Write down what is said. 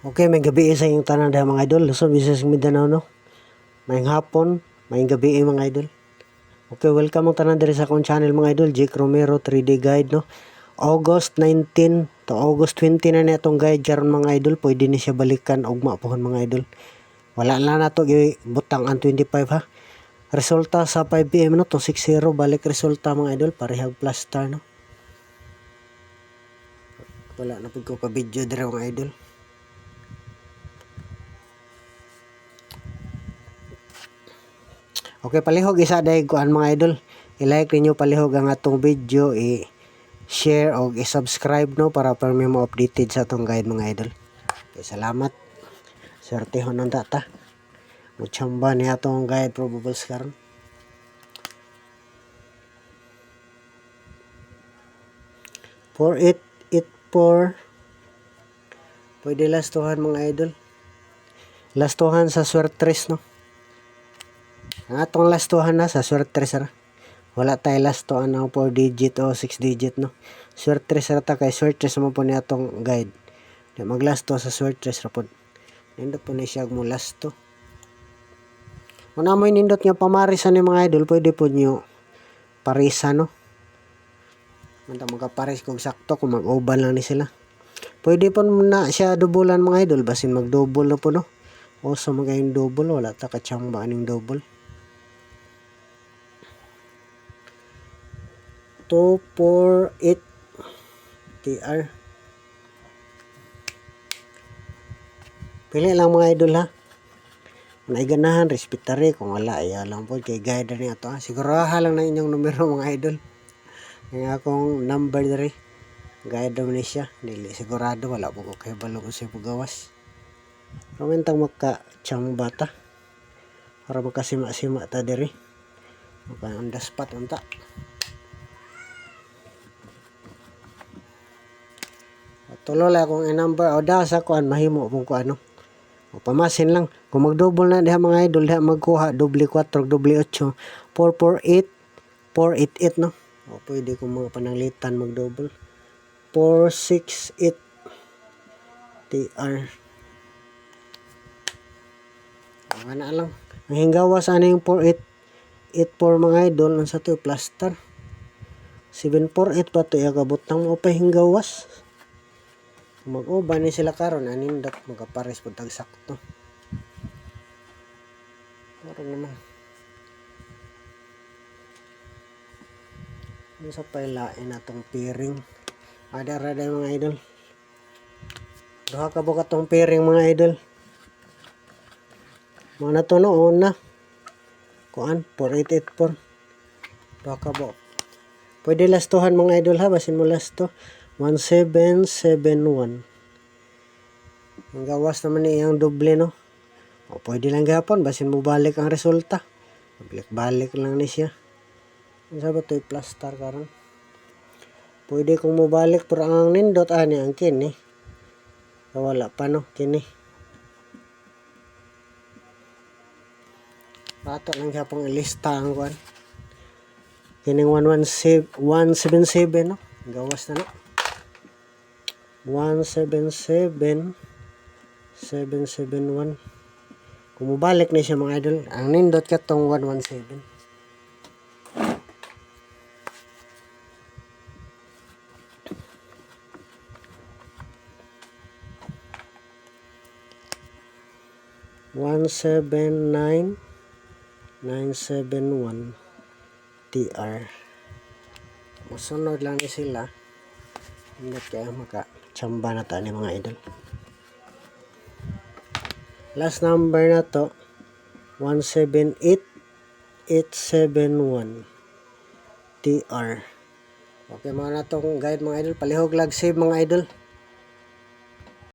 Okay, may gabi sa inyong tanan dahil mga idol. Luzon, Visayas, Mindanao, no? Mayang hapon, mayang gabi mga idol. Okay, welcome ang tanan diri sa akong channel mga idol, Jake Romero 3D Guide, no? August 19 to August 20 na itong guide karon mga idol. Pwede ni siya balikan og mapuhon mga idol. Wala na nato butang ang 25 ha. Resulta sa 5 PM no, to 60 balik resulta mga idol, parehag plus star no. Wala na pud ko ka video diri mga idol. Okay, palihog isa dahil kuan mga idol. I-like ninyo palihog ang atong video, i-share o i-subscribe no para may mo updated sa atong guide mga idol. Okay, salamat. Swertehon ng data. Muchamba ni atong guide probables karon. For it for pwede lastuhan mga idol. Lastuhan sa swertres no. Ang atong lastuhan na sa swertres ra. Wala tayo lastuhan ng 4 digit o 6 digit no. Swertres ra ta kay swertres mo po ni atong guide. Di maglasto sa swertres ra pod. Nindot po ni siya mo lasto. Kung amoy nindot nga pamarisan ni mga idol, pwede po nyo parisa no. Manta magaparis kung sakto kung mag-oval lang ni sila. Pwede po na siya dubulan mga idol, basin mag-double na po no. O sa magayong double, wala ta katsamba aning double. 248 TR. Pili lang mga idol ha. Kung ay ganahan, respetare. Kung wala, ayaw lang po. Kay guide rin ito ha. Siguraha lang na inyong numero mga idol. Yung akong number diri. Guide naman siya. Dili sigurado. Wala po ko kay balo ko siya pugawas. Kamentang magka-tsamba ta. Para magkasima-sima ta diri. Maka on the spot unta. Tulo lang akong i-number. O da sa kuan mahimo kung kuano. O pamasin lang. Kung mag-double na diha mga idol, diha magkuha. Doble 4, doble 8. 448. 488 no. O pwede kung mga pananglitan mag-double. 468 TR. O na lang. Ang hinggawas ano yung 4884 mga idol. Ang sa to plus star. 748 pa to. Ikabutang mo pa hinggawas. Mag-uba ni sila karon anindot magapares pud tag sakto. Karon naman. Ano sa pailain natong piring. Ada mga idol. Duha ka buka tong piring mga idol. Mga to no una. Kuan 4884. Duha ka buka. Pwede lastuhan mga idol ha, basin mo lasto. 1771. Ang gawas naman iyang doble no. O pwede lang gapon basin mo balik ang resulta. Balik lang ni siya. Ano sabi ito plus star karon. Pwede kung mo balik pero ang nindot ani ang kini. Wala pa no kini. Bato lang gapon ilista ang kuan. Kining 177 no. Gawas na no. 177 771. Kung mabalik na siya mga idol, ang nindot ka tong 117. One seven nine 971 TR. Masunod lang ni sila. Hindi kaya maka-tsamba na tayo mga idol. Last number na to 178871 TR. Okay mga na tong guide mga idol. Palihog lag save mga idol.